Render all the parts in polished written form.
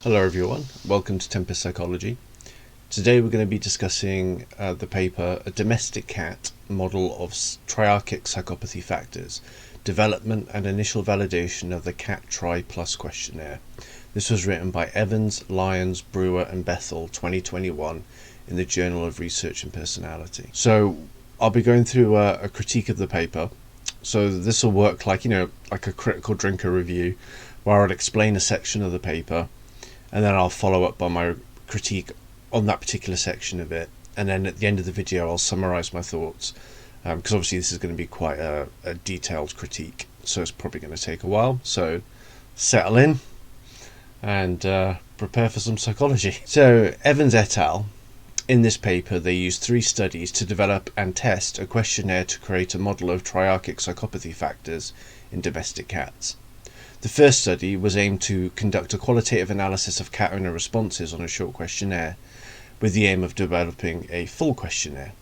Hello everyone, welcome to Tempest Psychology. Today we're going to be discussing the paper A Domestic Cat Model of Triarchic Psychopathy Factors, Development and Initial Validation of the Cat Tri Plus Questionnaire. This was written by Evans, Lyons, Brewer and Bethell 2021 in the Journal of Research and Personality. So I'll be going through a critique of the paper. So this will work like a critical drinker review, where I'll explain a section of the paper and then I'll follow up by my critique on that particular section of it, and then at the end of the video I'll summarise my thoughts, because obviously this is going to be quite a detailed critique, so it's probably going to take a while, so settle in and prepare for some psychology. So Evans et al. In this paper they used 3 studies to develop and test a questionnaire to create a model of triarchic psychopathy factors in domestic cats. The first study was aimed to conduct a qualitative analysis of cat owner responses on a short questionnaire, with the aim of developing a full questionnaire.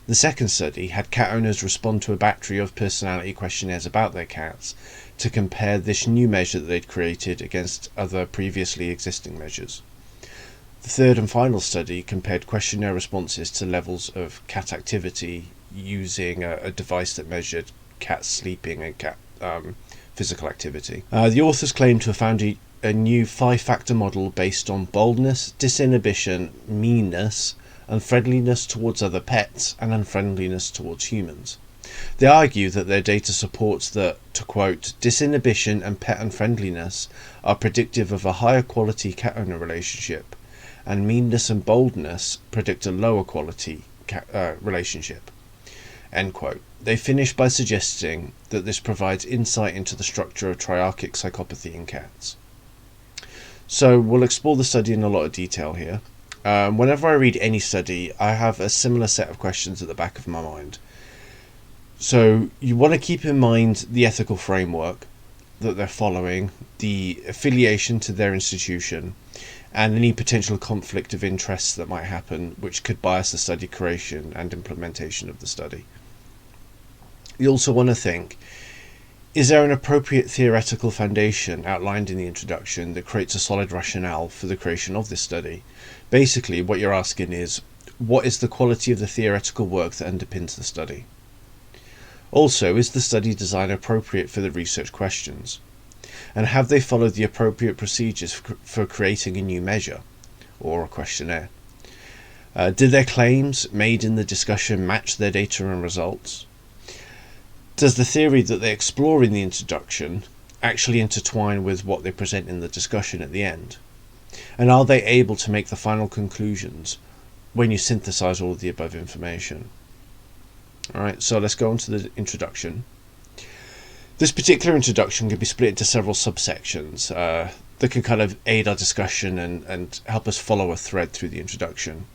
The second study had cat owners respond to a battery of personality questionnaires about their cats to compare this new measure that they'd created against other previously existing measures. The third and final study compared questionnaire responses to levels of cat activity using a device that measured cat sleeping and cat physical activity. The authors claim to have found a new 5-factor model based on boldness, disinhibition, meanness, unfriendliness towards other pets, and unfriendliness towards humans. They argue that their data supports that, to quote, disinhibition and pet unfriendliness are predictive of a higher quality cat owner relationship, and meanness and boldness predict a lower quality relationship. End quote. They finish by suggesting that this provides insight into the structure of triarchic psychopathy in cats. So we'll explore the study in a lot of detail here. Whenever I read any study, I have a similar set of questions at the back of my mind. So you want to keep in mind the ethical framework that they're following, the affiliation to their institution, and any potential conflict of interests that might happen, which could bias the study creation and implementation of the study. You also want to think, is there an appropriate theoretical foundation outlined in the introduction that creates a solid rationale for the creation of this study? Basically, what you're asking is, what is the quality of the theoretical work that underpins the study? Also, is the study design appropriate for the research questions? And have they followed the appropriate procedures for creating a new measure or a questionnaire? Did their claims made in the discussion match their data and results? Does the theory that they explore in the introduction actually intertwine with what they present in the discussion at the end? And are they able to make the final conclusions when you synthesize all of the above information? Alright, so let's go on to the introduction. This particular introduction can be split into several subsections that can kind of aid our discussion and help us follow a thread through the introduction.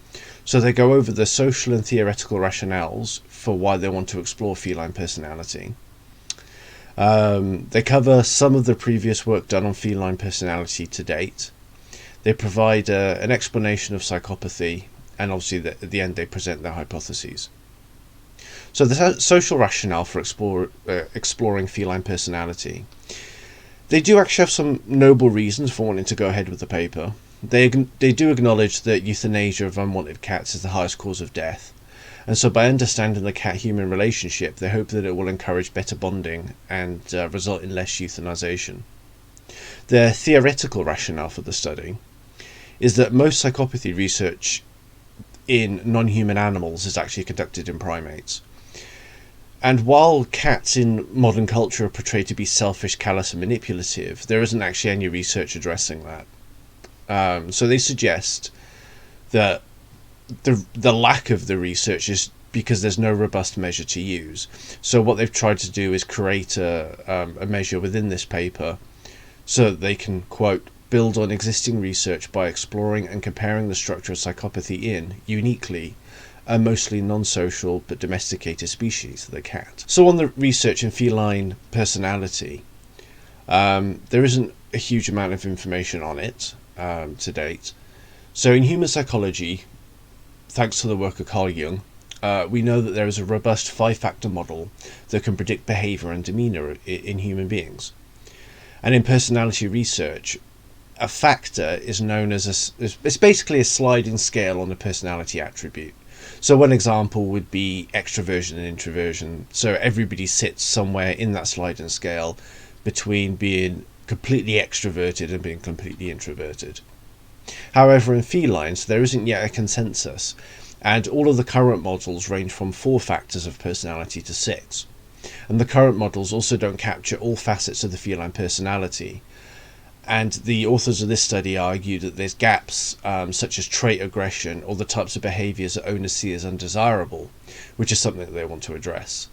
So they go over the social and theoretical rationales for why they want to explore feline personality. They cover some of the previous work done on feline personality to date. They provide an explanation of psychopathy, and obviously at the end they present their hypotheses. So the social rationale for exploring feline personality. They do actually have some noble reasons for wanting to go ahead with the paper. They do acknowledge that euthanasia of unwanted cats is the highest cause of death, and so by understanding the cat-human relationship, they hope that it will encourage better bonding and result in less euthanization. Their theoretical rationale for the study is that most psychopathy research in non-human animals is actually conducted in primates. And while cats in modern culture are portrayed to be selfish, callous and manipulative, there isn't actually any research addressing that. So they suggest that the lack of the research is because there's no robust measure to use. So what they've tried to do is create a measure within this paper so that they can, quote, build on existing research by exploring and comparing the structure of psychopathy in, uniquely, a mostly non-social but domesticated species, the cat. So on the research in feline personality, there isn't a huge amount of information on it to date. So in human psychology, thanks to the work of Carl Jung, we know that there is a robust 5-factor model that can predict behavior and demeanor in human beings. And in personality research, a factor is known as it's basically a sliding scale on a personality attribute. So one example would be extroversion and introversion. So everybody sits somewhere in that sliding scale between being completely extroverted and being completely introverted. However, in felines, there isn't yet a consensus, and all of the current models range from 4 factors of personality to 6. And the current models also don't capture all facets of the feline personality. And the authors of this study argue that there's gaps such as trait aggression or the types of behaviours that owners see as undesirable, which is something that they want to address.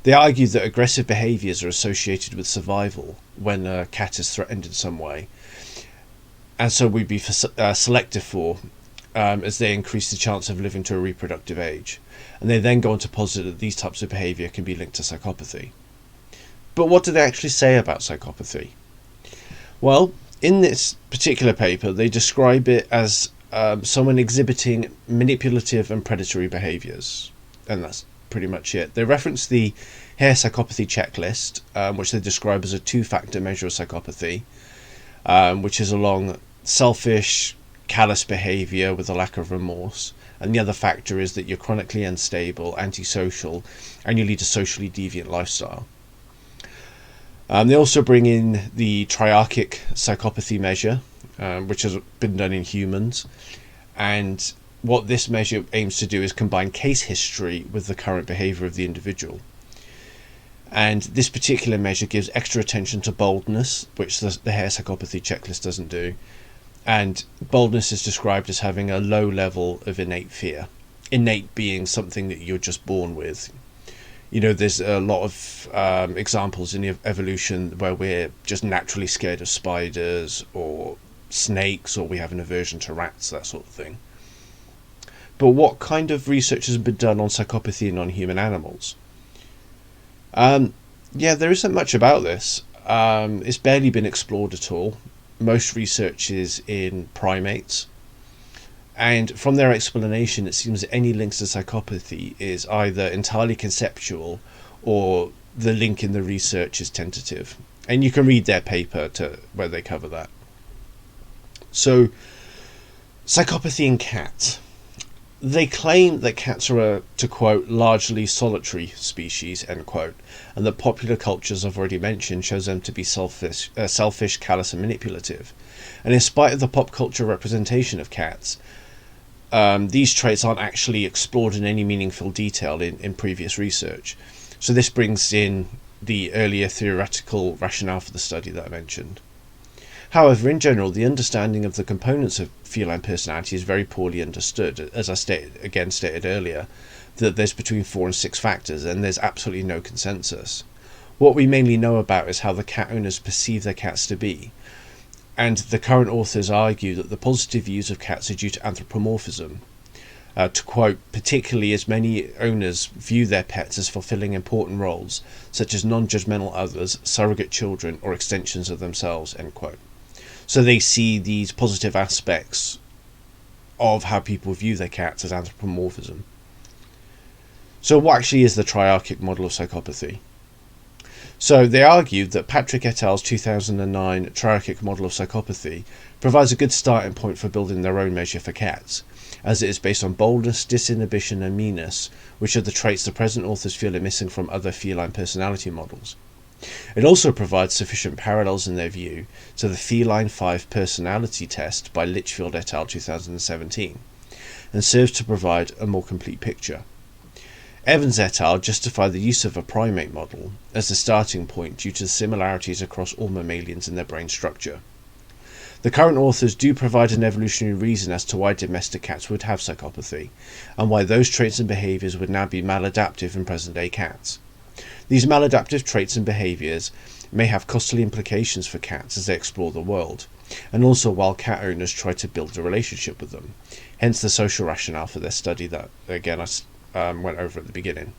They argue that aggressive behaviours are associated with survival when a cat is threatened in some way, and so would be selected for as they increase the chance of living to a reproductive age. And they then go on to posit that these types of behaviour can be linked to psychopathy. But what do they actually say about psychopathy? Well, in this particular paper, they describe it as someone exhibiting manipulative and predatory behaviours, and that's pretty much it. They reference the Hare psychopathy checklist, which they describe as a 2-factor measure of psychopathy, which is along selfish, callous behaviour with a lack of remorse, and the other factor is that you're chronically unstable, antisocial, and you lead a socially deviant lifestyle. They also bring in the triarchic psychopathy measure, which has been done in humans, and what this measure aims to do is combine case history with the current behaviour of the individual. And this particular measure gives extra attention to boldness, which the Hare psychopathy checklist doesn't do. And boldness is described as having a low level of innate fear. Innate being something that you're just born with. You know, there's a lot of examples in evolution where we're just naturally scared of spiders or snakes, or we have an aversion to rats, that sort of thing. But what kind of research has been done on psychopathy in non-human animals? Yeah, there isn't much about this. It's barely been explored at all. Most research is in primates. And from their explanation, it seems that any links to psychopathy is either entirely conceptual or the link in the research is tentative. And you can read their paper where they cover that. So, psychopathy in cats. They claim that cats are to quote, largely solitary species, end quote, and that popular cultures I've already mentioned shows them to be selfish, callous and manipulative. And in spite of the pop culture representation of cats, these traits aren't actually explored in any meaningful detail in previous research. So this brings in the earlier theoretical rationale for the study that I mentioned. However, in general, the understanding of the components of feline personality is very poorly understood. As I stated earlier, that there's between 4 and 6 factors, and there's absolutely no consensus. What we mainly know about is how the cat owners perceive their cats to be. And the current authors argue that the positive views of cats are due to anthropomorphism. To quote, particularly as many owners view their pets as fulfilling important roles, such as non-judgmental others, surrogate children, or extensions of themselves, end quote. So they see these positive aspects of how people view their cats as anthropomorphism. So what actually is the triarchic model of psychopathy? So they argued that Patrick et al.'s 2009 triarchic model of psychopathy provides a good starting point for building their own measure for cats, as it is based on boldness, disinhibition and meanness, which are the traits the present authors feel are missing from other feline personality models. It also provides sufficient parallels in their view to the Feline 5 personality test by Litchfield et al. 2017, and serves to provide a more complete picture. Evans et al. Justify the use of a primate model as the starting point due to the similarities across all mammalians in their brain structure. The current authors do provide an evolutionary reason as to why domestic cats would have psychopathy, and why those traits and behaviours would now be maladaptive in present-day cats. These maladaptive traits and behaviours may have costly implications for cats as they explore the world, and also while cat owners try to build a relationship with them, hence the social rationale for their study that, again, I went over at the beginning.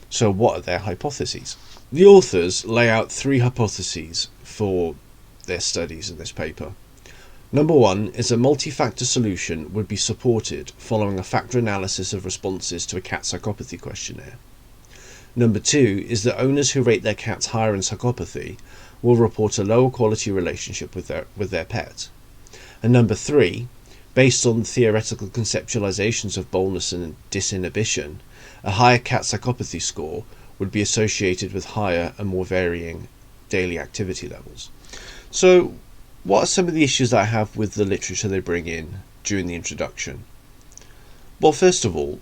So what are their hypotheses? The authors lay out 3 hypotheses for their studies in this paper. Number 1 is a multi-factor solution would be supported following a factor analysis of responses to a cat psychopathy questionnaire. Number 2 is that owners who rate their cats higher in psychopathy will report a lower quality relationship with their pet. And number 3, based on theoretical conceptualizations of boldness and disinhibition, a higher cat psychopathy score would be associated with higher and more varying daily activity levels. So, what are some of the issues that I have with the literature they bring in during the introduction? Well, first of all,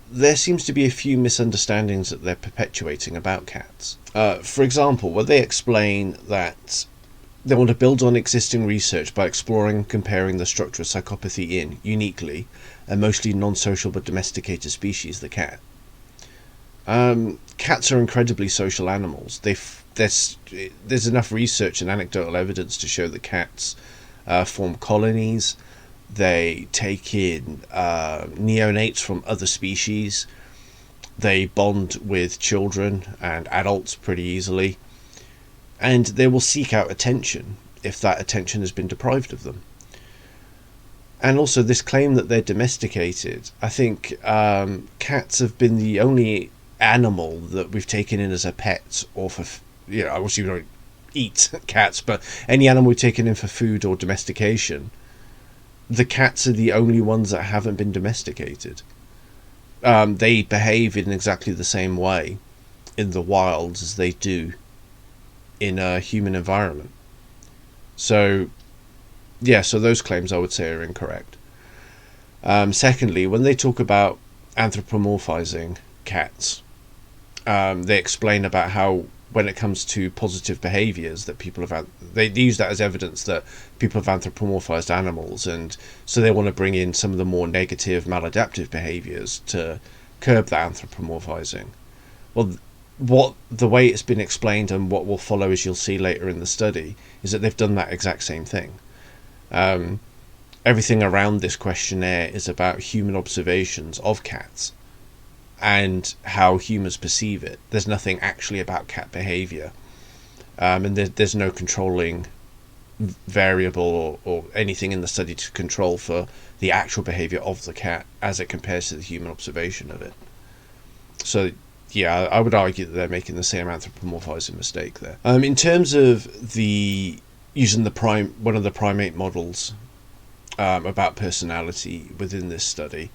there seems to be a few misunderstandings that they're perpetuating about cats. For example, when they explain that they want to build on existing research by exploring and comparing the structure of psychopathy in, uniquely, a mostly non-social but domesticated species, the cat. Cats are incredibly social animals. There's enough research and anecdotal evidence to show that cats form colonies. They take in neonates from other species. They bond with children and adults pretty easily. And they will seek out attention if that attention has been deprived of them. And also this claim that they're domesticated. I think cats have been the only animal that we've taken in as a pet, or for, obviously we don't eat cats, but any animal we've taken in for food or domestication, the cats are the only ones that haven't been domesticated. They behave in exactly the same way in the wild as they do in a human environment. So those claims I would say are incorrect. Secondly, when they talk about anthropomorphizing cats, they explain about how when it comes to positive behaviors that they use that as evidence that people have anthropomorphized animals, and so they want to bring in some of the more negative maladaptive behaviors to curb that anthropomorphizing. Well, the way it's been explained and what will follow, as you'll see later in the study, is that they've done that exact same thing. Everything around this questionnaire is about human observations of cats and how humans perceive it. There's nothing actually about cat behavior, and there's no controlling variable or anything in the study to control for the actual behavior of the cat as it compares to the human observation of it. So yeah, I would argue that they're making the same anthropomorphizing mistake there. In terms of using one of the primate models about personality within this study,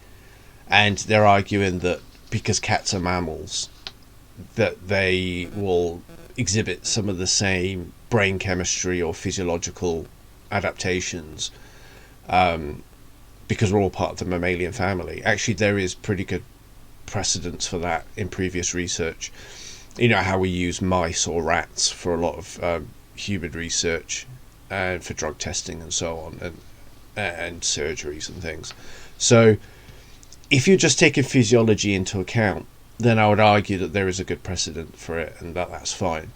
and they're arguing that because cats are mammals, that they will exhibit some of the same brain chemistry or physiological adaptations because we're all part of the mammalian family. Actually, there is pretty good precedence for that in previous research. How we use mice or rats for a lot of human research and for drug testing and so on, and surgeries and things. So if you're just taking physiology into account, then I would argue that there is a good precedent for it, and that's fine.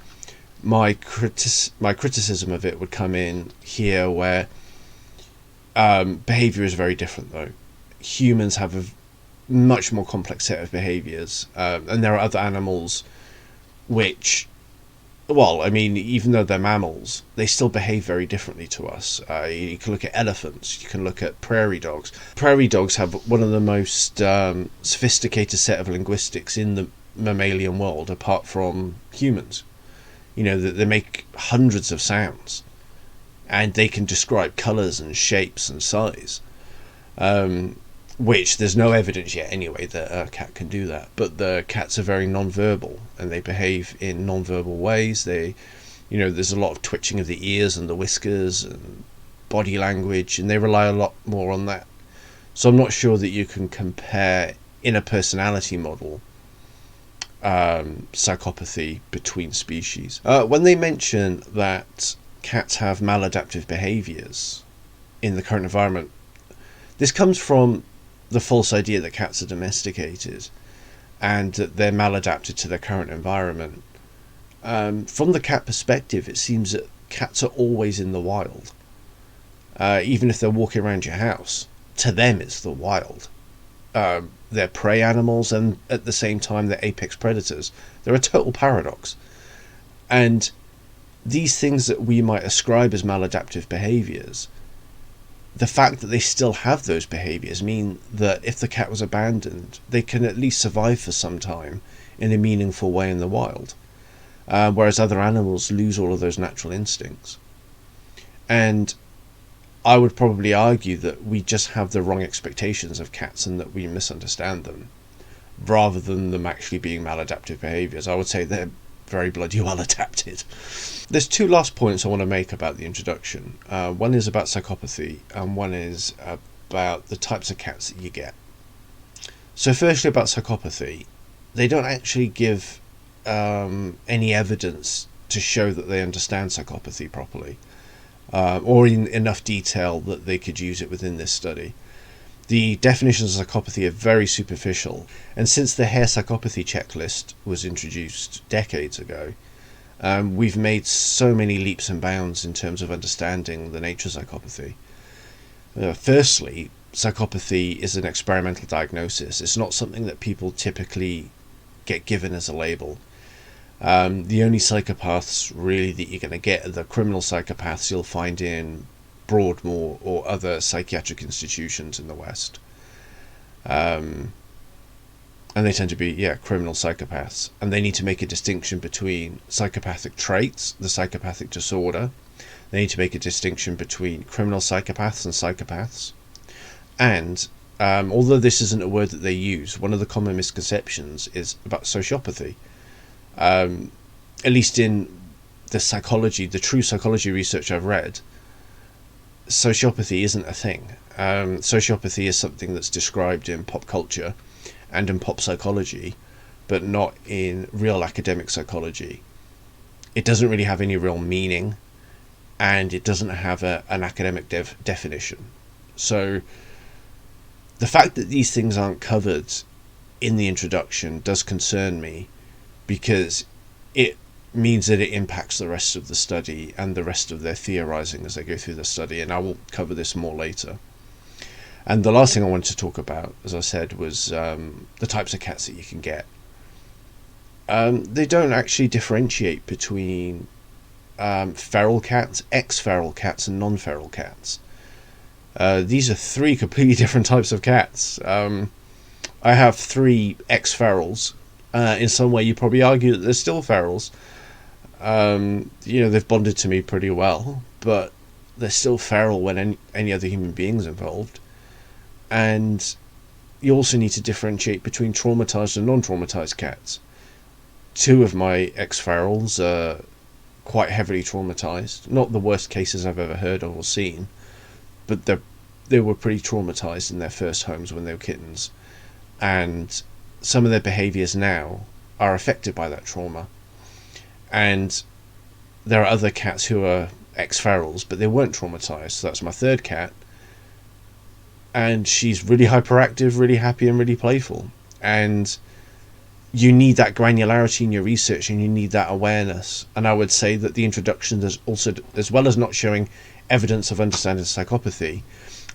My criticism of it would come in here, where behavior is very different though. Humans have a much more complex set of behaviors, and there are other animals which, even though they're mammals, they still behave very differently to us. You can look at elephants, you can look at prairie dogs. Prairie dogs have one of the most sophisticated set of linguistics in the mammalian world, apart from humans. They make hundreds of sounds, and they can describe colours and shapes and size, which there's no evidence yet anyway that a cat can do that. But the cats are very non-verbal, and they behave in non-verbal ways. There's a lot of twitching of the ears and the whiskers and body language, and they rely a lot more on that. So I'm not sure that you can compare in a personality model psychopathy between species. When they mention that cats have maladaptive behaviors in the current environment, this comes from the false idea that cats are domesticated and that they're maladapted to their current environment. From the cat perspective, it seems that cats are always in the wild. Even if they're walking around your house, to them it's the wild. They're prey animals, and at the same time they're apex predators. They're a total paradox. And these things that we might ascribe as maladaptive behaviours, the fact that they still have those behaviours mean that if the cat was abandoned, they can at least survive for some time in a meaningful way in the wild. whereas other animals lose all of those natural instincts. And I would probably argue that we just have the wrong expectations of cats and that we misunderstand them, rather than them actually being maladaptive behaviours. I would say they're very bloody well adapted. There's two last points I want to make about the introduction. One is about psychopathy, and one is about the types of cats that you get. So firstly, about psychopathy, they don't actually give any evidence to show that they understand psychopathy properly, or in enough detail that they could use it within this study. The definitions of psychopathy are very superficial, and since the Hare psychopathy checklist was introduced decades ago, we've made so many leaps and bounds in terms of understanding the nature of psychopathy. Firstly, psychopathy is an experimental diagnosis. It's not something that people typically get given as a label. The only psychopaths really that you're going to get are the criminal psychopaths you'll find in Broadmoor or other psychiatric institutions in the West. And they tend to be, criminal psychopaths. And they need to make a distinction between psychopathic traits, the psychopathic disorder. They need to make a distinction between criminal psychopaths and psychopaths. And although this isn't a word that they use, one of the common misconceptions is about sociopathy. At least in the psychology, the true psychology research I've read, sociopathy isn't a thing. Sociopathy is something that's described in pop culture and in pop psychology, but not in real academic psychology. It doesn't really have any real meaning, and it doesn't have an academic definition. So the fact that these things aren't covered in the introduction does concern me, because it means that it impacts the rest of the study and the rest of their theorizing as they go through the study, and I will cover this more later. And the last thing I wanted to talk about, as I said, was the types of cats that you can get. They don't actually differentiate between feral cats, ex-feral cats, and non-feral cats. These are three completely different types of cats. I have 3 ex-ferals. In some way, you probably argue that they're still ferals. They've bonded to me pretty well, but they're still feral when any other human being's involved. And you also need to differentiate between traumatised and non-traumatised cats. 2 of my ex-ferals are quite heavily traumatised. Not the worst cases I've ever heard of or seen, but they were pretty traumatised in their first homes when they were kittens. And some of their behaviours now are affected by that trauma. And there are other cats who are ex-ferals, but they weren't traumatised. So that's my 3rd cat. And she's really hyperactive, really happy, and really playful. And you need that granularity in your research, and you need that awareness. And I would say that the introduction does also, as well as not showing evidence of understanding psychopathy,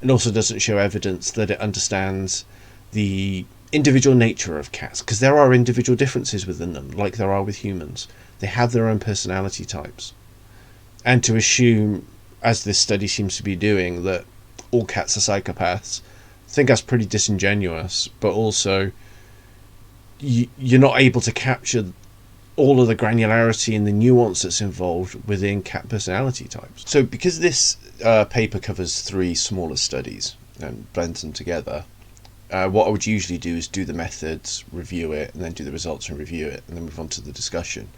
it also doesn't show evidence that it understands the individual nature of cats, because there are individual differences within them, like there are with humans. They have their own personality types. And to assume, as this study seems to be doing, that all cats are psychopaths, I think that's pretty disingenuous, but also you're not able to capture all of the granularity and the nuance that's involved within cat personality types. So because this paper covers 3 smaller studies and blends them together, what I would usually do is do the methods, review it, and then do the results and review it, and then move on to the discussion.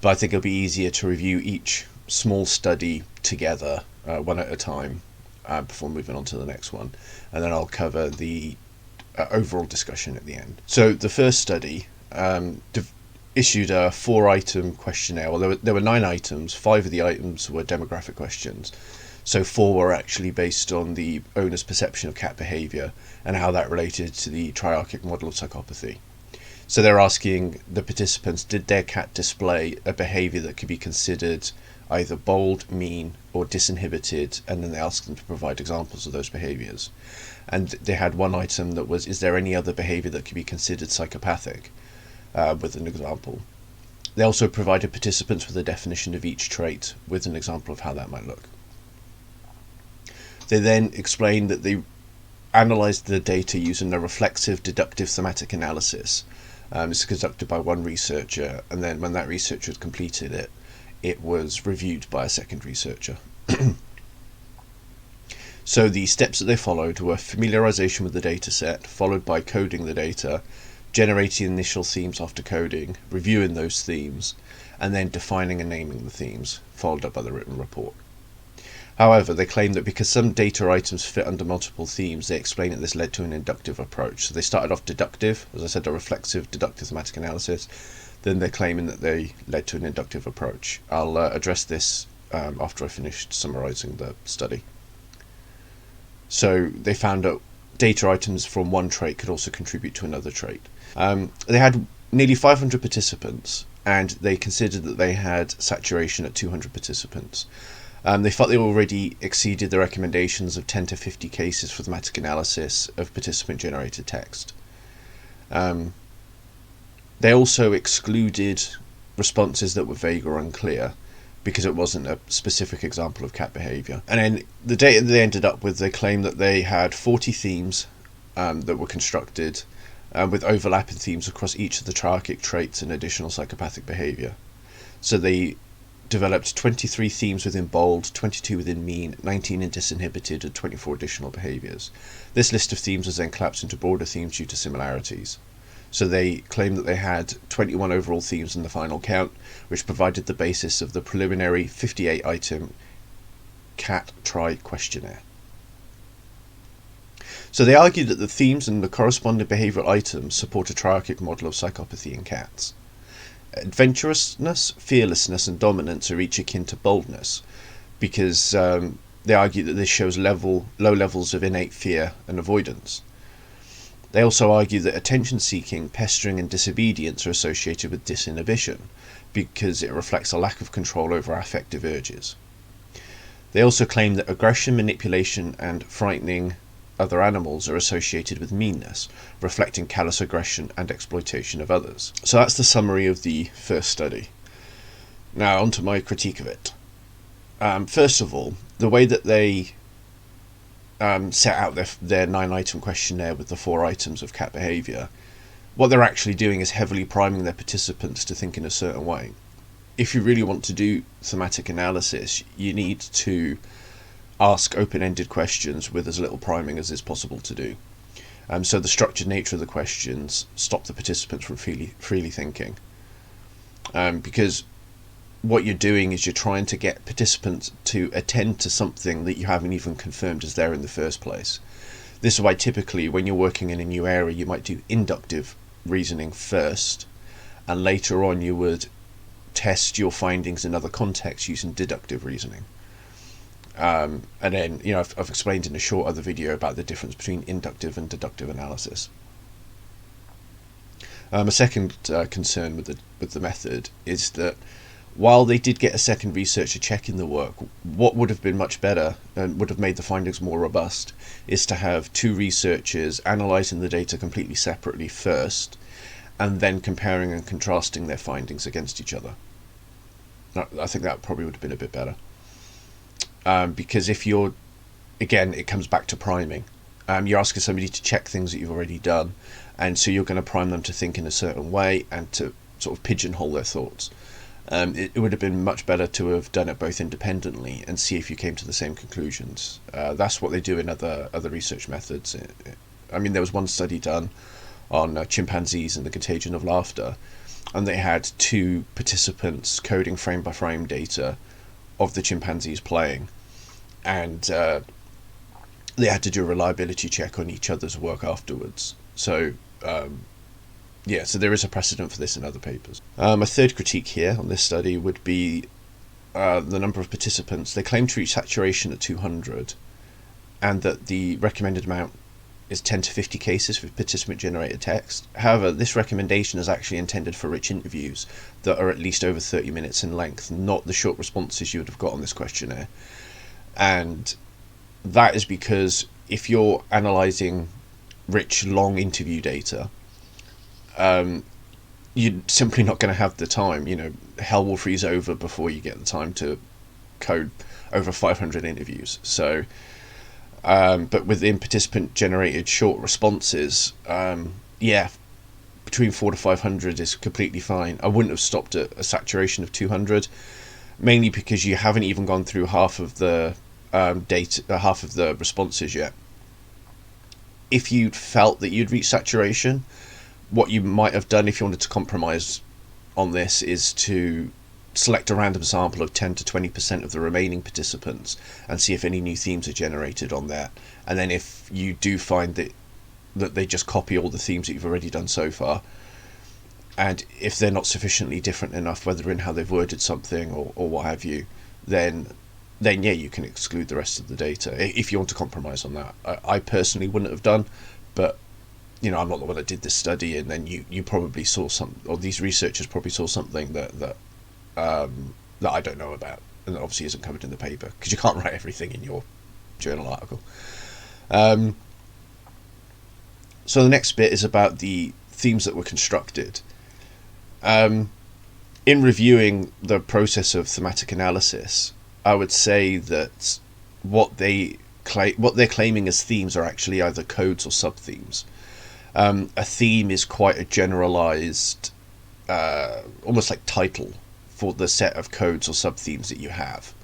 But I think it'll be easier to review each small study together, one at a time, before moving on to the next one. And then I'll cover the overall discussion at the end. So the first study issued a 4-item questionnaire. Well, there were 9 items. 5 of the items were demographic questions. So 4 were actually based on the owner's perception of cat behaviour and how that related to the triarchic model of psychopathy. So they're asking the participants, did their cat display a behaviour that could be considered either bold, mean, or disinhibited? And then they asked them to provide examples of those behaviours. And they had one item that was, is there any other behaviour that could be considered psychopathic? With an example. They also provided participants with a definition of each trait with an example of how that might look. They then explained that they analysed the data using a reflexive deductive thematic analysis, This is conducted by one researcher, and then when that researcher had completed it, it was reviewed by a second researcher. So the steps that they followed were familiarization with the data set, followed by coding the data, generating initial themes after coding, reviewing those themes, and then defining and naming the themes, followed up by the written report. However, they claim that because some data items fit under multiple themes, they explain that this led to an inductive approach. So they started off deductive, as I said, a reflexive, deductive thematic analysis. Then they're claiming that they led to an inductive approach. I'll address this after I finished summarising the study. So they found that data items from one trait could also contribute to another trait. They had nearly 500 participants, and they considered that they had saturation at 200 participants. They felt they already exceeded the recommendations of 10 to 50 cases for thematic analysis of participant-generated text. They also excluded responses that were vague or unclear, because it wasn't a specific example of cat behaviour. And then the data they ended up with, they claimed that they had 40 themes that were constructed with overlapping themes across each of the triarchic traits and additional psychopathic behaviour. So they developed 23 themes within bold, 22 within mean, 19 in disinhibited, and 24 additional behaviours. This list of themes was then collapsed into broader themes due to similarities. So they claim that they had 21 overall themes in the final count, which provided the basis of the preliminary 58-item cat questionnaire. So they argued that the themes and the corresponding behavioural items support a triarchic model of psychopathy in cats. Adventurousness, fearlessness, and dominance are each akin to boldness, because they argue that this shows low levels of innate fear and avoidance. They also argue that attention-seeking, pestering, and disobedience are associated with disinhibition, because it reflects a lack of control over affective urges. They also claim that aggression, manipulation, and frightening other animals are associated with meanness, reflecting callous aggression and exploitation of others. So that's the summary of the first study. Now on to my critique of it. First of all, the way that they set out their 9-item questionnaire with the 4 items of cat behaviour, what they're actually doing is heavily priming their participants to think in a certain way. If you really want to do thematic analysis, you need to ask open-ended questions with as little priming as is possible to do. So the structured nature of the questions stop the participants from freely thinking. Because what you're doing is you're trying to get participants to attend to something that you haven't even confirmed is there in the first place. This is why typically when you're working in a new area, you might do inductive reasoning first, and later on you would test your findings in other contexts using deductive reasoning. And then, I've explained in a short other video about the difference between inductive and deductive analysis. A second concern with the method is that while they did get a second researcher checking the work, what would have been much better and would have made the findings more robust is to have 2 researchers analysing the data completely separately first, and then comparing and contrasting their findings against each other. I think that probably would have been a bit better. Because if you're, again, it comes back to priming. You're asking somebody to check things that you've already done, and so you're going to prime them to think in a certain way and to sort of pigeonhole their thoughts. It would have been much better to have done it both independently and see if you came to the same conclusions. That's what they do in other research methods. There was one study done on chimpanzees and the contagion of laughter, and they had 2 participants coding frame by frame data of the chimpanzees playing, and they had to do a reliability check on each other's work afterwards. So so there is a precedent for this in other papers. My third critique here on this study would be the number of participants. They claim to reach saturation at 200, and that the recommended amount is 10 to 50 cases for participant-generated text. However, this recommendation is actually intended for rich interviews that are at least over 30 minutes in length, not the short responses you would have got on this questionnaire. And that is because if you're analysing rich, long interview data, you're simply not going to have the time. Hell will freeze over before you get the time to code over 500 interviews. So but within participant generated short responses, between 400 to 500 is completely fine. I wouldn't have stopped at a saturation of 200, mainly because you haven't even gone through half of the half of the responses yet. If you felt that you'd reached saturation, what you might have done if you wanted to compromise on this is to select a random sample of 10 to 20% of the remaining participants and see if any new themes are generated on that. And then if you do find that they just copy all the themes that you've already done so far, and if they're not sufficiently different enough, whether in how they've worded something or what have you, then yeah, you can exclude the rest of the data if you want to compromise on that. I personally wouldn't have done, but you know, I'm not the one that did this study, and then you probably saw or these researchers probably saw something that I don't know about, and that obviously isn't covered in the paper, because you can't write everything in your journal article. So the next bit is about the themes that were constructed. In reviewing the process of thematic analysis, I would say that what they're claiming as themes are actually either codes or sub-themes. A theme is quite a generalized, almost like title for the set of codes or sub-themes that you have.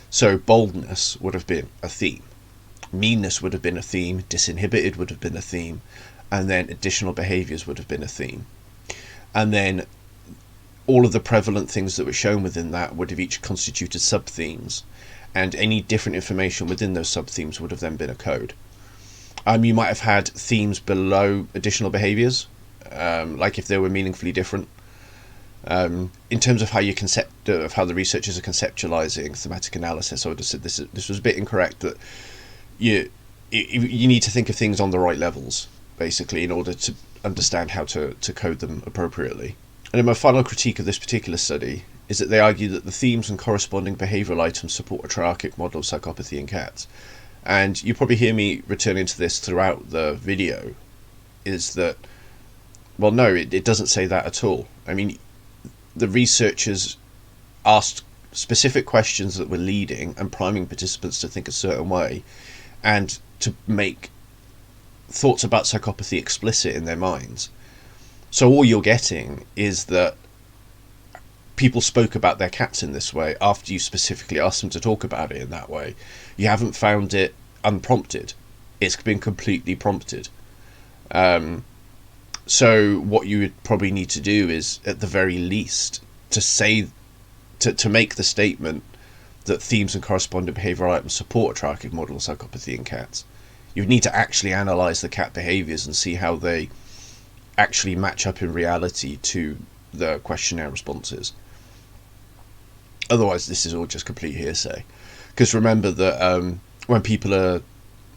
So boldness would have been a theme, meanness would have been a theme, disinhibited would have been a theme, and then additional behaviors would have been a theme. And then all of the prevalent things that were shown within that would have each constituted sub-themes, and any different information within those sub-themes would have then been a code. You might have had themes below additional behaviors, like if they were meaningfully different. In terms of how the researchers are conceptualizing thematic analysis, I would have said this was a bit incorrect, that you need to think of things on the right levels, basically, in order to understand how to code them appropriately. And in my final critique of this particular study is that they argue that the themes and corresponding behavioural items support a triarchic model of psychopathy in cats. And you probably hear me returning to this throughout the video, is that, well, no, it doesn't say that at all. I mean, the researchers asked specific questions that were leading and priming participants to think a certain way, and to make thoughts about psychopathy explicit in their minds. So all you're getting is that people spoke about their cats in this way after you specifically asked them to talk about it in that way. You haven't found it unprompted. It's been completely prompted. So what you would probably need to do is, at the very least, to make the statement that themes and corresponding behavioural items support a triarchic model of psychopathy in cats. You would need to actually analyse the cat behaviours and see how they actually match up in reality to the questionnaire responses. Otherwise, this is all just complete hearsay. Because remember that when people are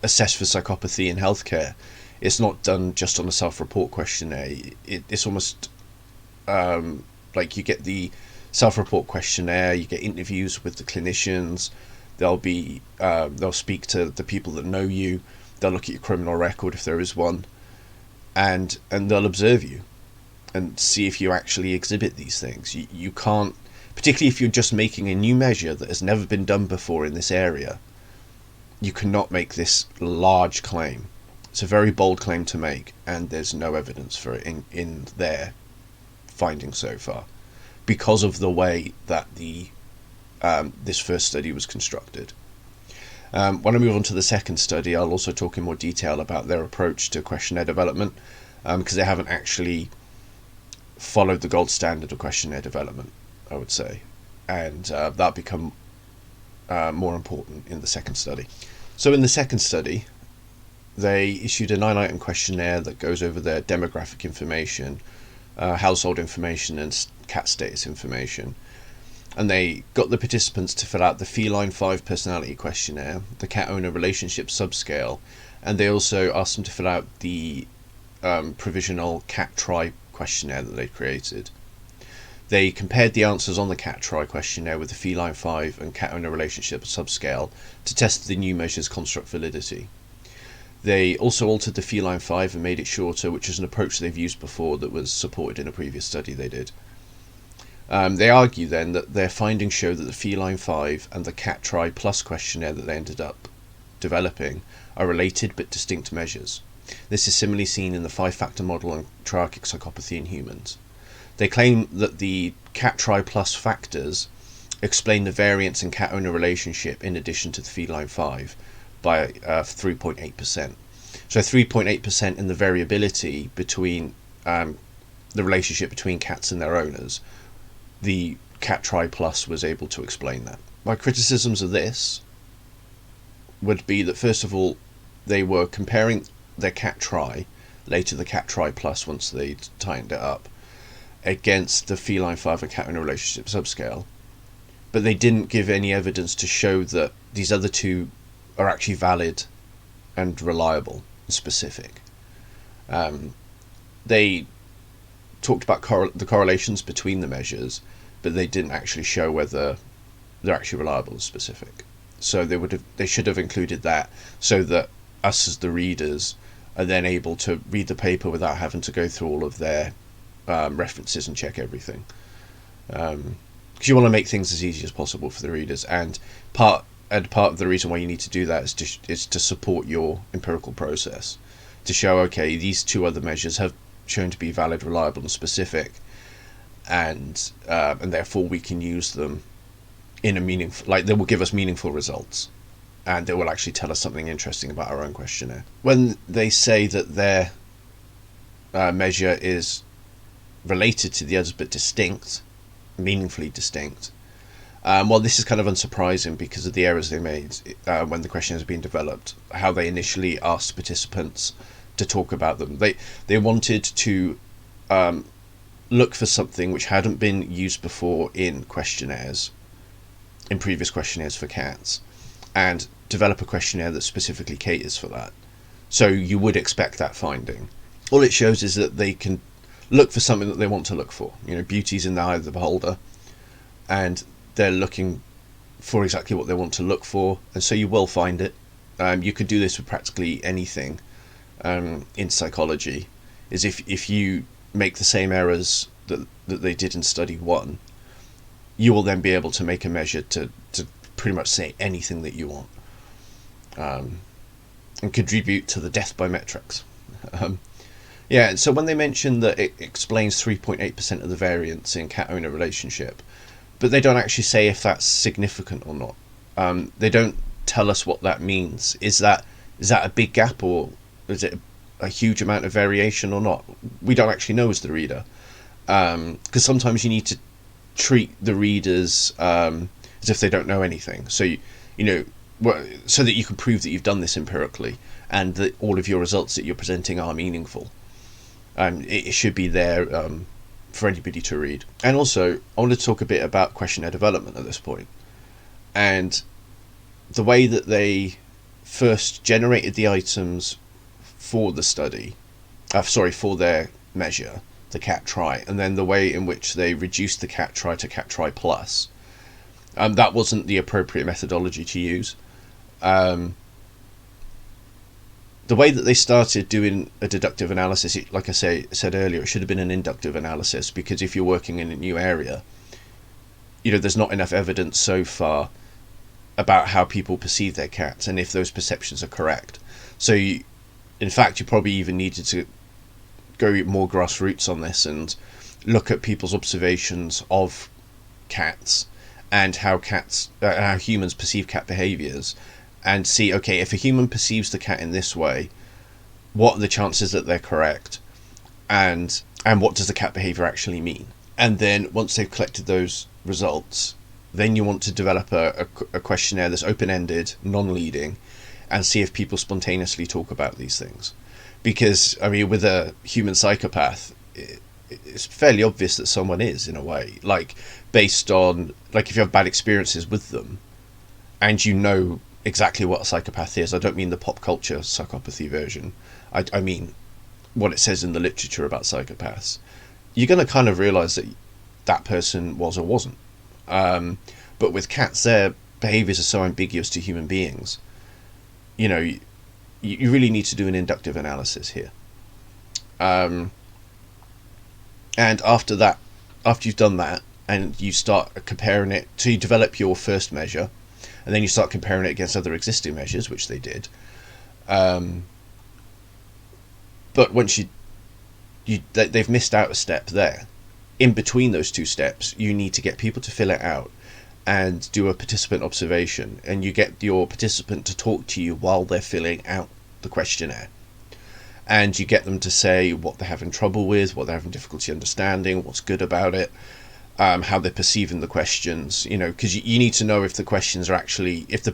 assessed for psychopathy in healthcare, it's not done just on a self-report questionnaire. It's almost like you get the self-report questionnaire, you get interviews with the clinicians, they'll speak to the people that know you, they'll look at your criminal record if there is one, and they'll observe you and see if you actually exhibit these things. You can't, particularly if you're just making a new measure that has never been done before in this area, you cannot make this large claim. It's a very bold claim to make, and there's no evidence for it in their findings so far, because of the way that this first study was constructed. When I move on to the second study, I'll also talk in more detail about their approach to questionnaire development, because they haven't actually followed the gold standard of questionnaire development, I would say, and that'll become more important in the second study. So in the second study, they issued a 9-item questionnaire that goes over their demographic information, household information, and cat status information. And they got the participants to fill out the Feline 5 personality questionnaire, the cat owner relationship subscale, and they also asked them to fill out the provisional cat tri questionnaire that they created. They compared the answers on the cat tri questionnaire with the Feline 5 and cat owner relationship subscale to test the new measure's construct validity. They also altered the Feline 5 and made it shorter, which is an approach they've used before that was supported in a previous study they did. They argue then that their findings show that the Feline 5 and the Cat Tri Plus questionnaire that they ended up developing are related but distinct measures. This is similarly seen in the 5-factor model on triarchic psychopathy in humans. They claim that the cat-tri plus factors explain the variance in cat-owner relationship in addition to the feline 5 by 3.8%. So 3.8% in the variability between the relationship between cats and their owners. The cat-tri plus was able to explain that. My criticisms of this would be that, first of all, they were comparing their cat-tri, later the cat-tri plus once they tightened it up, against the feline 5 and cat-owner relationship subscale, but they didn't give any evidence to show that these other two are actually valid and reliable and specific. They talked about the correlations between the measures, but they didn't actually show whether they're actually reliable and specific. So they should have included that, so that us as the readers are then able to read the paper without having to go through all of their references and check everything. Because you want to make things as easy as possible for the readers, and part of the reason why you need to do that is to support your empirical process, to show, okay, these two other measures have shown to be valid, reliable, and specific, and therefore we can use them in a meaningful, like, they will give us meaningful results, and they will actually tell us something interesting about our own questionnaire. When they say that their measure is related to the others but distinct, meaningfully distinct, well, this is kind of unsurprising because of the errors they made when the questionnaire was being developed, how they initially asked participants to talk about them. They wanted to look for something which hadn't been used before in questionnaires, in previous questionnaires for cats, and develop a questionnaire that specifically caters for that. So you would expect that finding. All it shows is that they can look for something that they want to look for. You know, beauty's in the eye of the beholder, and they're looking for exactly what they want to look for, and so you will find it. You could do this with practically anything in psychology, is if you make the same errors that they did in study 1, you will then be able to make a measure to pretty much say anything that you want, and contribute to the death by metrics. Yeah, so when they mention that it explains 3.8% of the variance in cat-owner relationship, but they don't actually say if that's significant or not. They don't tell us what that means. Is that a big gap, or is it a huge amount of variation or not? We don't actually know as the reader, because sometimes you need to treat the readers as if they don't know anything. So you know, so that you can prove that you've done this empirically and that all of your results that you're presenting are meaningful. It should be there for anybody to read. And also, I want to talk a bit about questionnaire development at this point, and the way that they first generated the items for the study, for their measure, the cat-tri, and then the way in which they reduced the cat-tri to cat-tri plus. That wasn't the appropriate methodology to use. The way that they started doing a deductive analysis, like I said earlier, it should have been an inductive analysis, because if you're working in a new area, you know, there's not enough evidence so far about how people perceive their cats and if those perceptions are correct. So in fact, you probably even needed to go more grassroots on this and look at people's observations of cats and how humans perceive cat behaviors, and see, okay, if a human perceives the cat in this way, what are the chances that they're correct, and what does the cat behavior actually mean? And then once they've collected those results, then you want to develop a questionnaire that's open-ended, non-leading, and see if people spontaneously talk about these things. Because, I mean, with a human psychopath, it's fairly obvious that someone is, in a way, like, based on, like, if you have bad experiences with them and you know exactly what a psychopath is. I don't mean the pop culture psychopathy version. I mean what it says in the literature about psychopaths. You're going to kind of realise that that person was or wasn't. But with cats, their behaviours are so ambiguous to human beings. You know, you really need to do an inductive analysis here. And after you've done that, and you start comparing it, so you develop your first measure, and then you start comparing it against other existing measures, which they did. But once they've missed out a step there. In between those two steps, you need to get people to fill it out and do a participant observation, and you get your participant to talk to you while they're filling out the questionnaire, and you get them to say what they're having trouble with, what they're having difficulty understanding, what's good about it, how they're perceiving the questions, because you need to know if the questions are actually, it's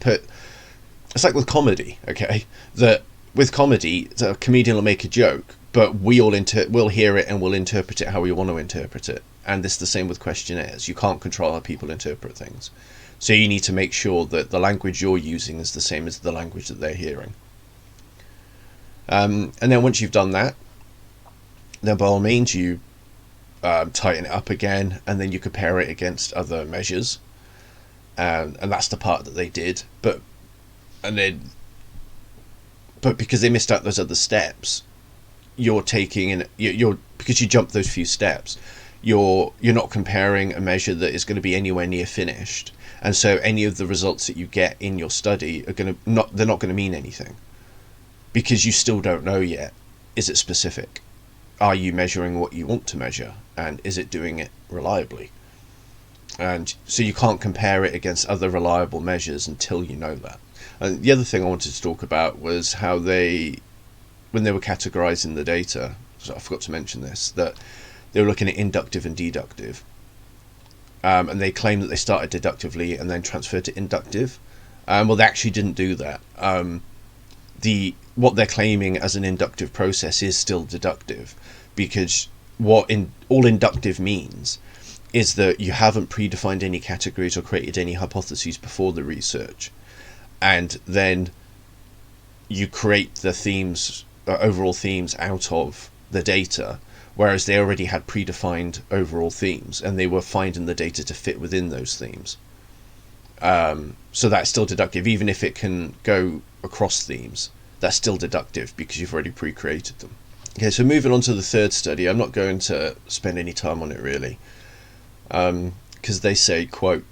like with comedy, okay, that with comedy, the comedian will make a joke, but we'll hear it and we'll interpret it how we want to interpret it. And it's the same with questionnaires. You can't control how people interpret things. So you need to make sure that the language you're using is the same as the language that they're hearing. And then once you've done that, then by all means you tighten it up again, and then you compare it against other measures. And that's the part that they did. But because they missed out those other steps, because you jumped those few steps, you're not comparing a measure that is going to be anywhere near finished, and so any of the results that you get in your study they're not going to mean anything, because you still don't know yet. Is it specific? Are you measuring what you want to measure, and is it doing it reliably? And so you can't compare it against other reliable measures until you know that. And the other thing I wanted to talk about was how when they were categorizing the data, so I forgot to mention this, that they were looking at inductive and deductive. And they claimed that they started deductively and then transferred to inductive. Well, they actually didn't do that. What they're claiming as an inductive process is still deductive, because all inductive means is that you haven't predefined any categories or created any hypotheses before the research, and then you create the themes, overall themes, out of the data, whereas they already had predefined overall themes and they were finding the data to fit within those themes. So that's still deductive, even if it can go across themes. That's still deductive because you've already pre-created them. Okay, so moving on to the third study, I'm not going to spend any time on it really, because they say, quote,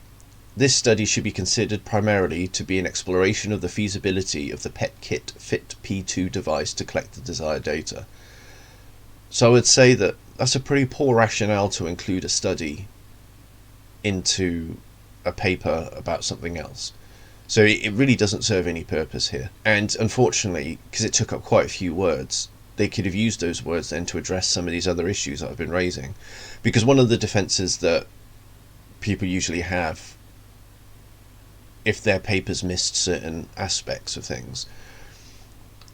"This study should be considered primarily to be an exploration of the feasibility of the PetKit Fit P2 device to collect the desired data." So I would say that that's a pretty poor rationale to include a study into a paper about something else. So it really doesn't serve any purpose here. And unfortunately, because it took up quite a few words, they could have used those words then to address some of these other issues that I've been raising. Because one of the defences that people usually have if their papers missed certain aspects of things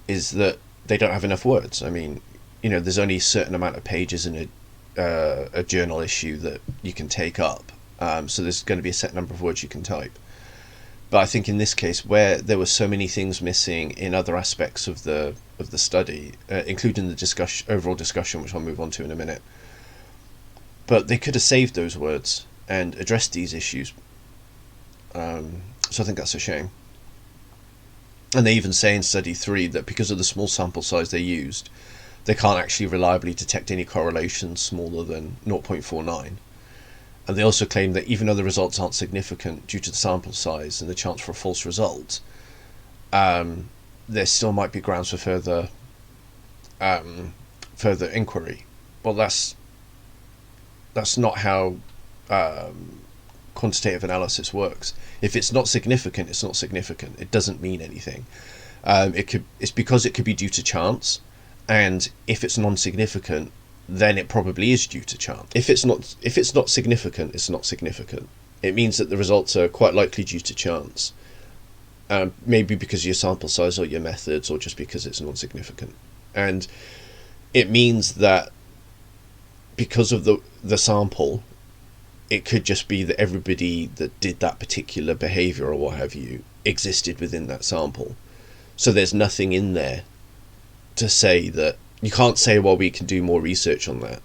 is that they don't have enough words. I mean, there's only a certain amount of pages in a journal issue that you can take up. So there's going to be a set number of words you can type. But I think in this case, where there were so many things missing in other aspects of the study, including the overall discussion, which I'll move on to in a minute, but they could have saved those words and addressed these issues. So I think that's a shame. And they even say in study 3 that because of the small sample size they used, they can't actually reliably detect any correlations smaller than 0.49. And they also claim that even though the results aren't significant due to the sample size and the chance for a false result, there still might be grounds for further inquiry. Well, that's not how quantitative analysis works. If it's not significant, it's not significant. It doesn't mean anything. It's because it could be due to chance, and if it's non-significant, then it probably is due to chance. If it's not significant, it's not significant. It means that the results are quite likely due to chance, maybe because of your sample size or your methods, or just because it's non-significant. And it means that because of the sample, it could just be that everybody that did that particular behaviour or what have you existed within that sample. So there's nothing in there to say that you can't say, well, we can do more research on that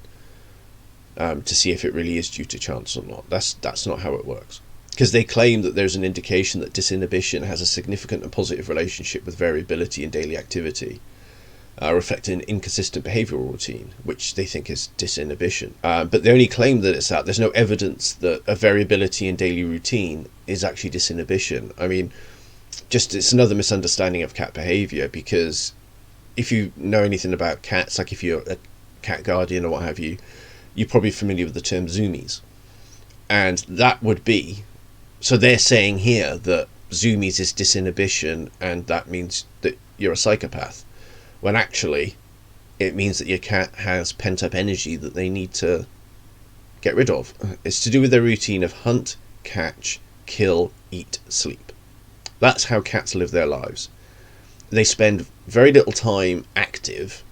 to see if it really is due to chance or not. That's not how it works. Because they claim that there's an indication that disinhibition has a significant and positive relationship with variability in daily activity, reflecting an inconsistent behavioural routine, which they think is disinhibition. But they only claim that it's that. There's no evidence that a variability in daily routine is actually disinhibition. I mean, it's another misunderstanding of cat behaviour, because if you know anything about cats, like if you're a cat guardian or what have you, you're probably familiar with the term zoomies. And that would be, so they're saying here that zoomies is disinhibition, and that means that you're a psychopath, when actually it means that your cat has pent-up energy that they need to get rid of. It's to do with their routine of hunt, catch, kill, eat, sleep. That's how cats live their lives. They spend very little time active,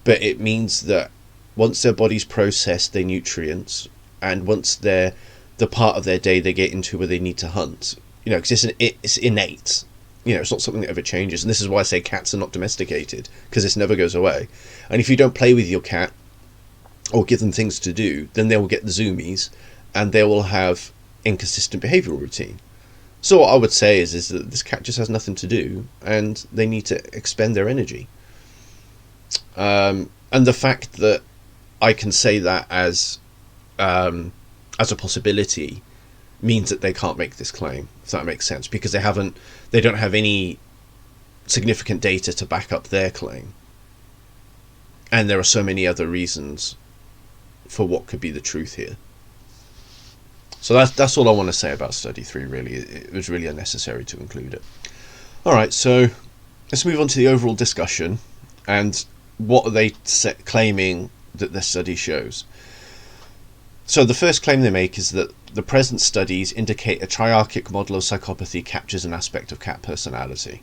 but it means that once their bodies process their nutrients, and once they're the part of their day they get into where they need to hunt, because it's innate. It's not something that ever changes. And this is why I say cats are not domesticated, because this never goes away. And if you don't play with your cat or give them things to do, then they will get the zoomies, and they will have inconsistent behavioural routine. So what I would say is that this cat just has nothing to do, and they need to expend their energy. And the fact that I can say that as a possibility means that they can't make this claim, if that makes sense, because they don't have any significant data to back up their claim. And there are so many other reasons for what could be the truth here. So that's all I want to say about study 3, really. It was really unnecessary to include it. Alright, so let's move on to the overall discussion, and what are they claiming that this study shows. So the first claim they make is that the present studies indicate a triarchic model of psychopathy captures an aspect of cat personality.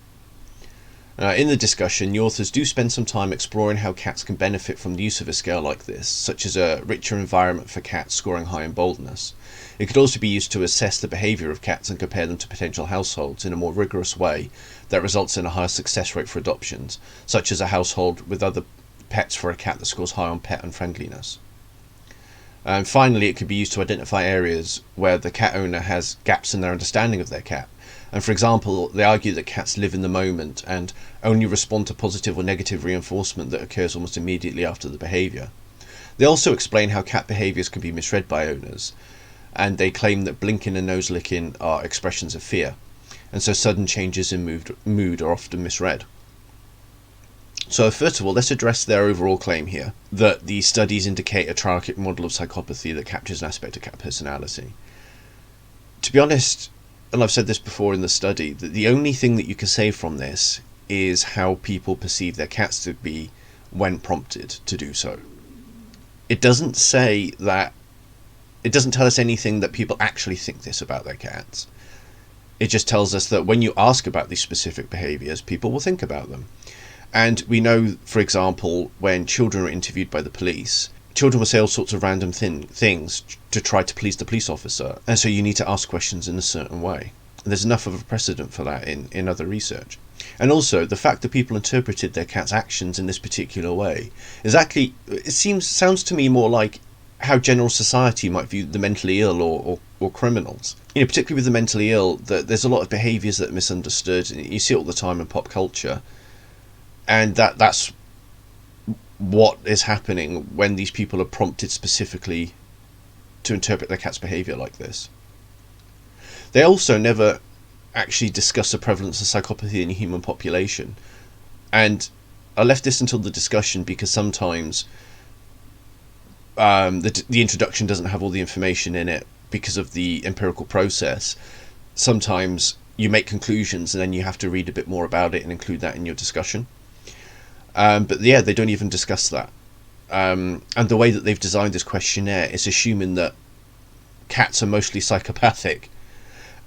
In the discussion, the authors do spend some time exploring how cats can benefit from the use of a scale like this, such as a richer environment for cats scoring high in boldness. It could also be used to assess the behaviour of cats and compare them to potential households in a more rigorous way that results in a higher success rate for adoptions, such as a household with other pets for a cat that scores high on pet unfriendliness. And finally, it could be used to identify areas where the cat owner has gaps in their understanding of their cat. And for example, they argue that cats live in the moment and only respond to positive or negative reinforcement that occurs almost immediately after the behaviour. They also explain how cat behaviours can be misread by owners, and they claim that blinking and nose licking are expressions of fear, and so sudden changes in mood are often misread. So first of all, let's address their overall claim here, that the studies indicate a triarchic model of psychopathy that captures an aspect of cat personality. To be honest, and I've said this before in the study, that the only thing that you can say from this is how people perceive their cats to be when prompted to do so. It doesn't say that, it doesn't tell us anything that people actually think this about their cats. It just tells us that when you ask about these specific behaviours, people will think about them. And we know, for example, when children are interviewed by the police, children will say all sorts of random things to try to please the police officer, and so you need to ask questions in a certain way. And there's enough of a precedent for that in other research. And also, the fact that people interpreted their cat's actions in this particular way is actually, sounds to me more like how general society might view the mentally ill or criminals. Particularly with the mentally ill, there's a lot of behaviours that are misunderstood, and you see it all the time in pop culture. And that's what is happening when these people are prompted specifically to interpret their cat's behaviour like this. They also never actually discuss the prevalence of psychopathy in the human population. And I left this until the discussion because sometimes the introduction doesn't have all the information in it because of the empirical process. Sometimes you make conclusions and then you have to read a bit more about it and include that in your discussion. But yeah, they don't even discuss that. And the way that they've designed this questionnaire is assuming that cats are mostly psychopathic,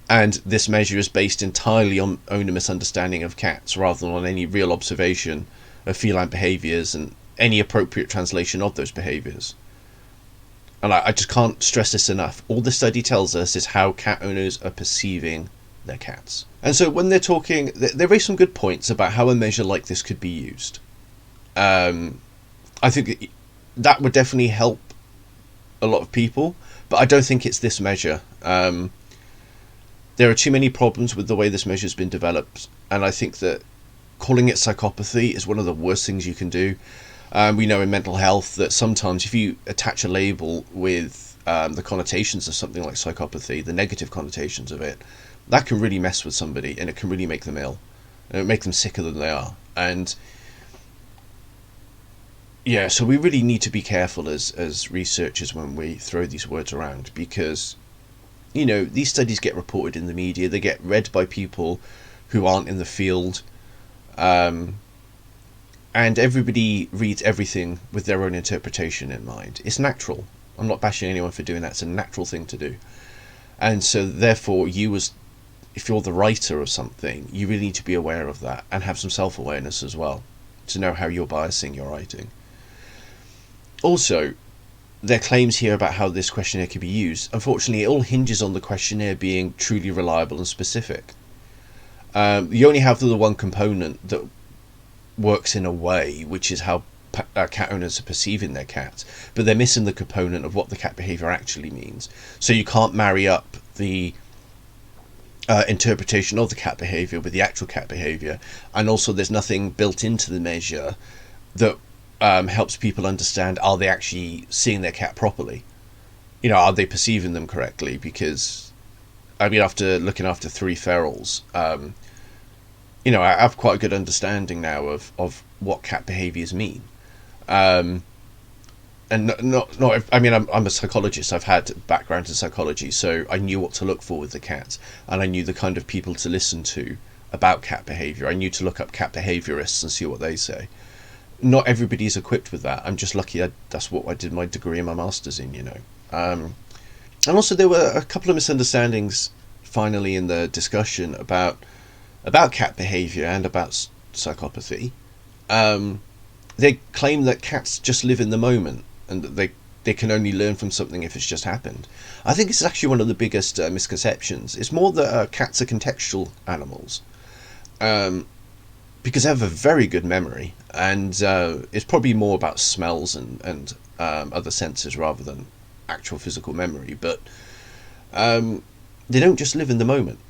and this measure is based entirely on owner misunderstanding of cats rather than on any real observation of feline behaviours and any appropriate translation of those behaviours. And I just can't stress this enough. All the study tells us is how cat owners are perceiving their cats. And so when they're talking, they raise some good points about how a measure like this could be used. I think that would definitely help a lot of people, but I don't think it's this measure. There are too many problems with the way this measure has been developed, and I think that calling it psychopathy is one of the worst things you can do. We know in mental health that sometimes if you attach a label with the connotations of something like psychopathy, the negative connotations of it, that can really mess with somebody, and it can really make them ill, and make them sicker than they are. And Yeah, so we really need to be careful as researchers when we throw these words around, because these studies get reported in the media, they get read by people who aren't in the field, and everybody reads everything with their own interpretation in mind. It's natural. I'm not bashing anyone for doing that. It's a natural thing to do. And so therefore if you're the writer of something, you really need to be aware of that and have some self-awareness as well, to know how you're biasing your writing. Also, their claims here about how this questionnaire can be used, unfortunately, it all hinges on the questionnaire being truly reliable and specific. You only have the one component that works in a way, which is how cat owners are perceiving their cats, but they're missing the component of what the cat behaviour actually means. So you can't marry up the interpretation of the cat behaviour with the actual cat behaviour, and also there's nothing built into the measure that helps people understand, are they actually seeing their cat properly? Are they perceiving them correctly? Because after looking after 3 ferals, I have quite a good understanding now of what cat behaviours mean. And I'm a psychologist. I've had background in psychology, so I knew what to look for with the cats, and I knew the kind of people to listen to about cat behaviour. I knew to look up cat behaviourists and see what they say. Not everybody's equipped with that. I'm just lucky that's what I did my degree and my master's in, And also there were a couple of misunderstandings finally in the discussion about cat behaviour and about psychopathy. They claim that cats just live in the moment and that they can only learn from something if it's just happened. I think it's actually one of the biggest misconceptions. It's more that cats are contextual animals. Because they have a very good memory, and it's probably more about smells and other senses rather than actual physical memory. But they don't just live in the moment,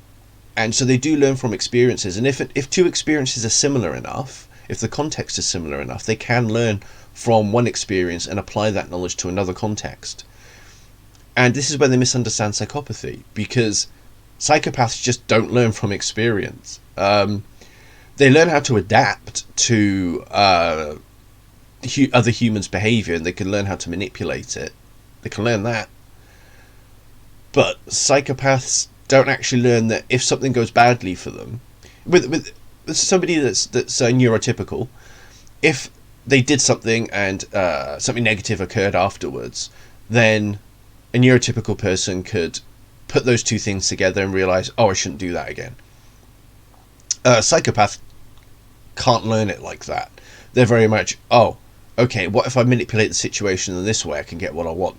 and so they do learn from experiences. And if 2 experiences are similar enough, if the context is similar enough, they can learn from one experience and apply that knowledge to another context. And this is where they misunderstand psychopathy, because psychopaths just don't learn from experience. They learn how to adapt to other humans' behaviour, and they can learn how to manipulate it. They can learn that. But psychopaths don't actually learn that if something goes badly for them, with somebody that's neurotypical, if they did something and something negative occurred afterwards, then a neurotypical person could put those 2 things together and realise, oh, I shouldn't do that again. A psychopath can't learn it like that. They're very much, oh, okay, what if I manipulate the situation in this way, I can get what I want.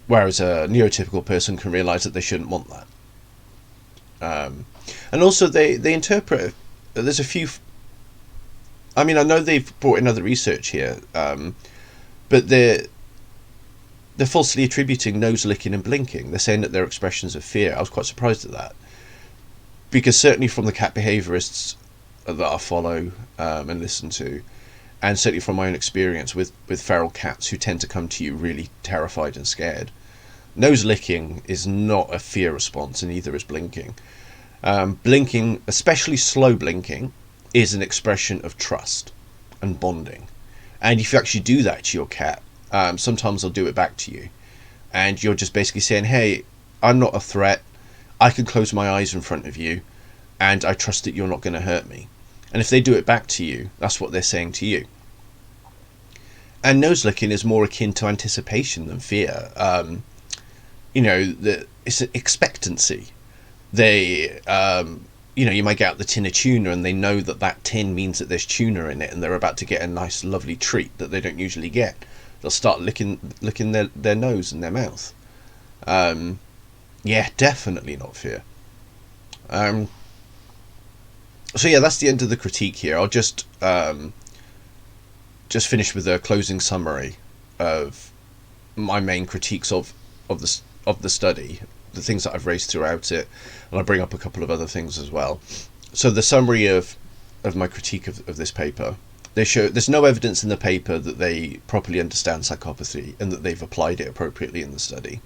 Whereas a neurotypical person can realise that they shouldn't want that. And also they interpret, there's a few, I know they've brought in other research here, but they're falsely attributing nose licking and blinking. They're saying that they're expressions of fear. I was quite surprised at that, because certainly from the cat behaviourists that I follow and listen to, and certainly from my own experience with feral cats who tend to come to you really terrified and scared, nose licking is not a fear response, and neither is blinking. Blinking, especially slow blinking, is an expression of trust and bonding. And if you actually do that to your cat, sometimes they'll do it back to you, and you're just basically saying, hey, I'm not a threat, I can close my eyes in front of you, and I trust that you're not going to hurt me. And if they do it back to you, that's what they're saying to you. And nose licking is more akin to anticipation than fear. It's an expectancy. They, you might get out the tin of tuna, and they know that tin means that there's tuna in it, and they're about to get a nice, lovely treat that they don't usually get. They'll start licking their nose and their mouth. Yeah, definitely not fear. So yeah, that's the end of the critique here. I'll just finish with a closing summary of my main critiques of the study, the things that I've raised throughout it, and I'll bring up a couple of other things as well. So the summary of my critique of this paper, they show there's no evidence in the paper that they properly understand psychopathy and that they've applied it appropriately in the study.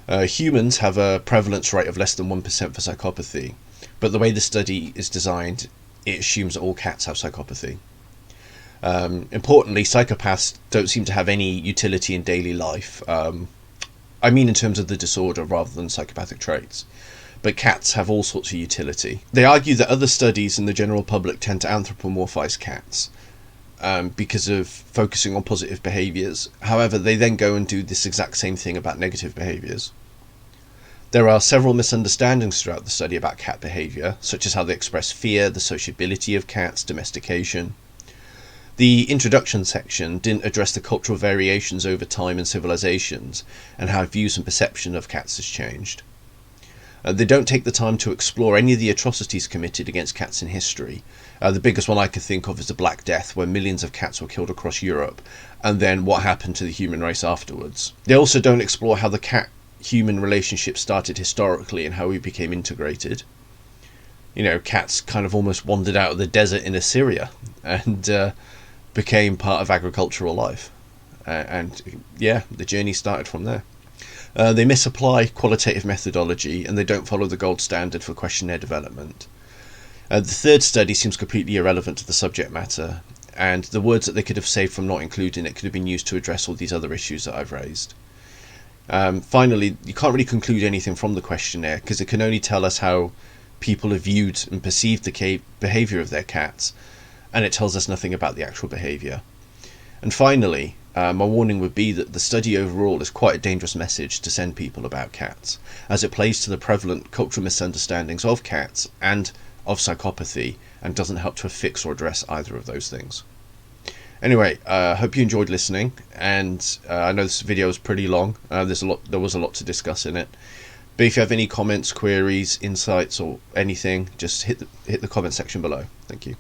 Humans have a prevalence rate of less than 1% for psychopathy, but the way the study is designed, it assumes that all cats have psychopathy. Importantly, psychopaths don't seem to have any utility in daily life. I mean in terms of the disorder rather than psychopathic traits. But cats have all sorts of utility. They argue that other studies in the general public tend to anthropomorphize cats because of focusing on positive behaviours. However, they then go and do this exact same thing about negative behaviours. There are several misunderstandings throughout the study about cat behaviour, such as how they express fear, the sociability of cats, domestication. The introduction section didn't address the cultural variations over time and civilizations, and how views and perception of cats has changed. They don't take the time to explore any of the atrocities committed against cats in history. The biggest one I could think of is the Black Death, where millions of cats were killed across Europe, and then what happened to the human race afterwards. They also don't explore how the cat-human relationship started historically and how we became integrated. You know, cats kind of almost wandered out of the desert in Assyria and became part of agricultural life. And yeah, the journey started from there. They misapply qualitative methodology, and they don't follow the gold standard for questionnaire development. The third study seems completely irrelevant to the subject matter, and the words that they could have saved from not including it could have been used to address all these other issues that I've raised. Finally, you can't really conclude anything from the questionnaire, because it can only tell us how people have viewed and perceived the behaviour of their cats, and it tells us nothing about the actual behaviour. And finally, my warning would be that the study overall is quite a dangerous message to send people about cats, as it plays to the prevalent cultural misunderstandings of cats and of psychopathy, and doesn't help to fix or address either of those things. Anyway, I hope you enjoyed listening, and I know this video is pretty long. There was a lot to discuss in it. But if you have any comments, queries, insights, or anything, just hit the comment section below. Thank you.